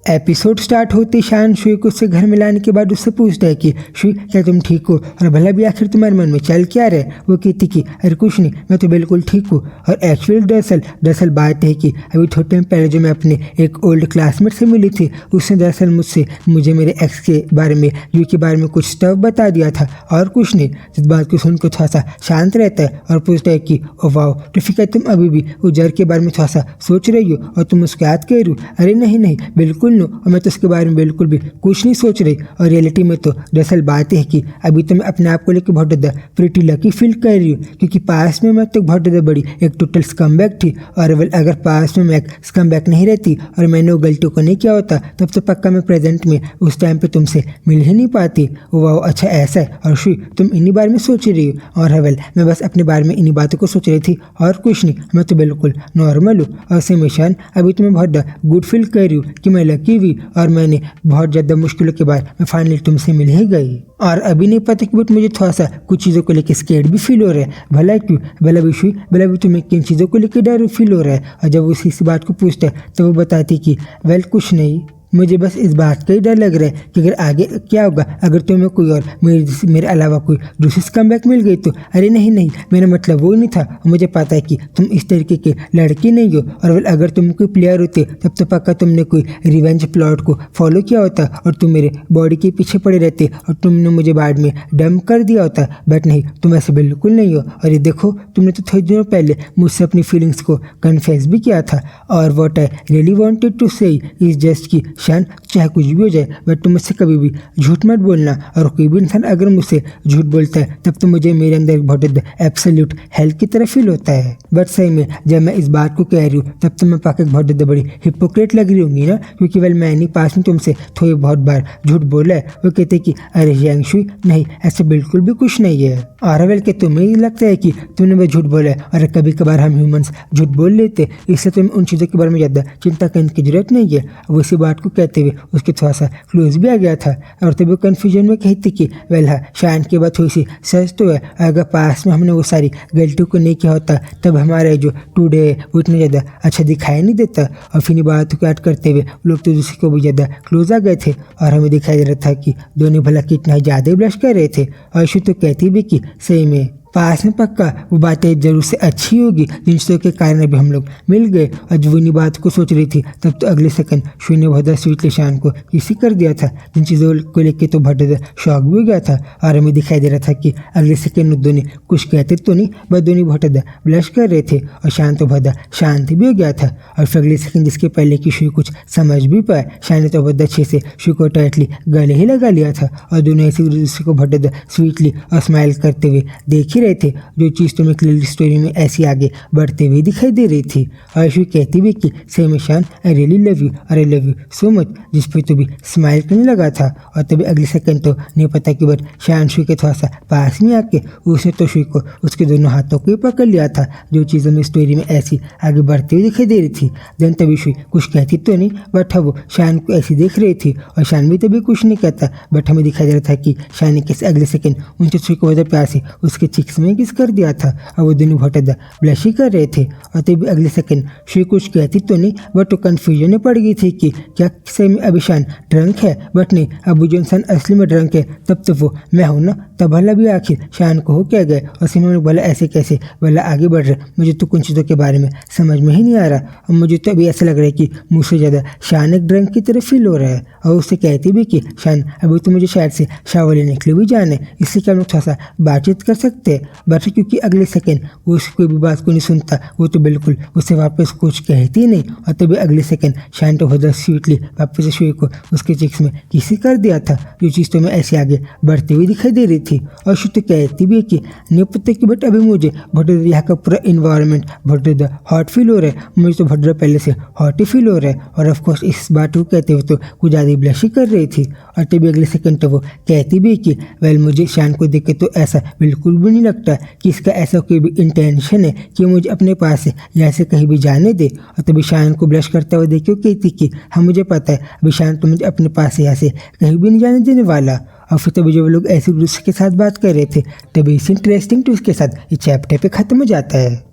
Episode start होते शान Shuey को उससे घर में लाने के बाद उससे पूछता है कि शुई क्या तुम ठीक हो, और भला भी आखिर तुम्हारे मन में चल क्या रहा है। वो कहती कि अरे कुछ नहीं, मैं तो बिल्कुल ठीक हूँ। और एक्चुअली दरअसल बात है कि अभी थोड़े टाइम पहले जो मैं अपने एक ओल्ड क्लासमेट से मिली थी, उसने दरअसल मुझे मेरे एक्स के बारे में, यू के बारे में कुछ स्टफ बता दिया था और कुछ नहीं। इस बात को सुनकर थोड़ा सा शांत रहता है और पूछता है कि ओ वाओ, तो फिर तुम अभी भी उस जर के बारे में थोड़ा सा सोच रही हो और तुम उसको याद कर रही हो। अरे नहीं बिल्कुल नो, और मैं तो उसके बारे में बिल्कुल भी कुछ नहीं सोच रही। और रियलिटी में तो दरअसल बात है कि अभी तो मैं अपने आप को लेकर बहुत ज़्यादा प्रीटी लकी फील कर रही हूँ, क्योंकि पास में मैं तो बहुत ज़्यादा बड़ी एक टोटल स्कमबैक थी। और अगर पास में मैं एक स्कमबैक नहीं रहती और मैंने वो गलतियों को नहीं किया होता, तब तो पक्का मैं प्रेजेंट में उस टाइम पे तुमसे मिल ही नहीं पाती। वाह अच्छा ऐसा है। और शुई तुम इन्हीं बारे में सोच रही हो। और मैं बस अपने बारे में इन्हीं बातों को सोच रही थी और कुछ नहीं, मैं तो बिल्कुल नॉर्मल हूँ। और सेमेशान अभी तो मैं बहुत गुड फील कर रही हूँ कि मैं लकी हुई और मैंने बहुत ज़्यादा मुश्किलों के बाद मैं फाइनली तुमसे मिल ही गई। और अभी नहीं पता कि बट मुझे थोड़ा सा कुछ चीज़ों को लेकर स्केर्ड भी फील हो रहा है। भला क्यों, भला भी तुम्हें किन चीज़ों को लेकर डर फील हो रहा है। और जब उसी इस बात को पूछता है तो वो बताती कि वेल कुछ नहीं, मुझे बस इस बात का ही डर लग रहा है कि अगर आगे क्या होगा अगर तुम्हें कोई और मेरे अलावा कोई दूसरी कमबैक मिल गई तो। अरे नहीं मेरा मतलब वो नहीं था। मुझे पता है कि तुम इस तरीके के लड़की नहीं हो, और अगर तुम कोई प्लेयर होते तब तो पक्का तुमने कोई रिवेंज प्लॉट को फॉलो किया होता और तुम मेरे बॉडी के पीछे पड़े रहते और तुमने मुझे बाद में डंप कर दिया होता। बट नहीं, तुम ऐसे बिल्कुल नहीं हो। और ये देखो, तुमने तो थोड़े दिनों पहले मुझसे अपनी फीलिंग्स को कन्फेस भी किया था। और what I really wanted to say is just कि शान चाहे कुछ भी हो जाए, बट तुम मुझसे कभी भी झूठ मत बोलना। और कोई भी इंसान अगर मुझसे झूठ बोलता है तब तो मुझे मेरे अंदर बहुत एब्सोल्यूट हेल्थ की तरह फील होता है। बट सही में जब मैं इस बात को कह रही हूँ तब तो मैं पाके बहुत ज़्यादा बड़ी हिपोक्रेट लग रही होंगी ना, क्योंकि मैंने पास में तुमसे थोड़ी बहुत बार झूठ बोला है। वो कहते कि अरे यांगशुई नहीं, ऐसे बिल्कुल भी कुछ नहीं है। और के तुम्हें लगता है कि तुमने भी झूठ बोला है, और कभी कभार हम ह्यूमंस झूठ बोल लेते, इससे तुम्हें उन चीज़ों के बारे में ज़्यादा चिंता करने की जरूरत नहीं है। वो इसी बात को कहते हुए उसके थोड़ा सा क्लोज भी आ गया था। और तभी कन्फ्यूजन में कहती कि वेल हाँ, शान के बाद थोड़ी सी सच तो है, अगर पास में हमने वो सारी गलतियों को नहीं किया होता तब हमारा जो टुडे वो इतना ज़्यादा अच्छा दिखाई नहीं देता। और फिर बातों को ऐड करते हुए लोग तो दूसरे को भी ज़्यादा क्लोज आ गए थे, और हमें दिखाई दे रहा था कि दोनों भला कितना ज़्यादा ब्लश कर रहे थे। और शु तो कहती भी कि सही में पास में पक्का वो बातें जरूर से अच्छी होगी जिन चीज़ों के कारण अभी हम लोग मिल गए। और जब उन्हीं बात को सोच रही थी तब तो अगले सेकंड शु ने बहुत स्वीटली शान को किसी कर दिया था, जिन चीज़ों को लेकर तो बहुत ज़्यादा शॉक भी हो गया था। और हमें दिखाई दे रहा था कि अगले सेकंड दोनों कुछ कहते तो नहीं, बस दोनों बहुत ज़्यादा ब्लश कर रहे थे। और शान तो बहुत शांत भी हो गया था। और फिर अगले सेकंड जिसके पहले कि शु कुछ समझ भी पाए, शान ने तो बहुत अच्छे से शु को टाइटली गले ही लगा लिया था। और दोनों ऐसे दूसरे को बहुत ज़्यादा स्वीटली और स्माइल करते हुए देख रहे थे, जो चीज़ तुम्हें क्लियर स्टोरी में ऐसी आगे बढ़ते हुए दिखाई दे रही थी। और शु कहती भी कि सेम शान आई रियली लव यू, और I love you so much, जिस पर तो भी स्माइल करने लगा था। और तभी अगले सेकंड तो नहीं पता कि बट शान शु के थोड़ा सा पास में आके उसने तो शु को उसके दोनों हाथों को पकड़ लिया था, जो चीज़ हमें स्टोरी में ऐसी आगे बढ़ते हुए दिखाई दे रही थी। देन तभी शु कुछ कहती तो नहीं, बट वो शान को ऐसी देख रही थी। और शान भी तभी कुछ नहीं कहता, बट हमें दिखाई दे रहा था कि शान ने कैसे अगले सेकंड उनसे शु को बहुत प्यार से उसके चिक्स में किस कर दिया था। और वो दोनों बहुत ज़्यादा ब्लश ही कर रहे थे। और तभी अगले सेकंड शु कुछ कहती तो नहीं, बट तो कन्फ्यूजन में पड़ गई थी कि क्या सही में अभी शान ड्रंक है। बट नहीं, अब जो इंसान असली में ड्रंक है तब तो वो मैं हूँ ना। तब भला भी आखिर शान को हो क्या गए। और सिम लोग भला ऐसे कैसे भला आगे बढ़ रहे, मुझे तो कुछ चीज़ों के बारे में समझ में ही नहीं आ रहा। और मुझे तो अभी ऐसा लग रहा है कि मुझसे ज़्यादा शान एक ड्रंक की तरह फील हो रहा है। और उससे कहती भी कि शान अभी तो मुझे शायद से शावर लेने के लिए भी जाना है, इसलिए क्या हम लोग थोड़ा सा बातचीत कर सकते हैं। बट क्योंकि अगले सेकंड वो उसकी कोई भी बात को नहीं सुनता, वो तो बिल्कुल उससे वापस कुछ कहती नहीं। और तभी अगले सेकंड शान तो बहुत स्वीटली वापस से शु को उसके चिक्स में किसी कर दिया था, जो चीज़ तो मैं ऐसे आगे बढ़ती हुई दिखाई दे रही थी। और शु तो कहती भी कि नहीं पता कि बट अभी मुझे बहुत यहाँ का पूरा इन्वायरमेंट बहुत ज़्यादा हॉट फील हो रहा है, मुझे तो बहुत पहले से हॉट ही फील हो रहा है। और ऑफकोर्स इस बात को कहते हुए तो कुछ ज़्यादा ब्लश ही कर रही थी। और तभी अगले सेकंड तो वो कहती भी कि वेल मुझे शान को देख के तो ऐसा बिल्कुल भी नहीं लगता कि इसका ऐसा कोई भी इंटेंशन है कि मुझे अपने पास से यहाँ से कहीं भी जाने दे। और तभी शान को ब्लश करता हुआ देखियो कहती कि हाँ मुझे पता है अभी शान तो मुझे अपने पास से यहाँ से कहीं भी नहीं जाने देने वाला। और फिर तभी जब लोग ऐसे दूसरे के साथ बात कर रहे थे तभी इस इंटरेस्टिंग ट्विस्ट के साथ ये चैप्टर पे खत्म हो जाता है।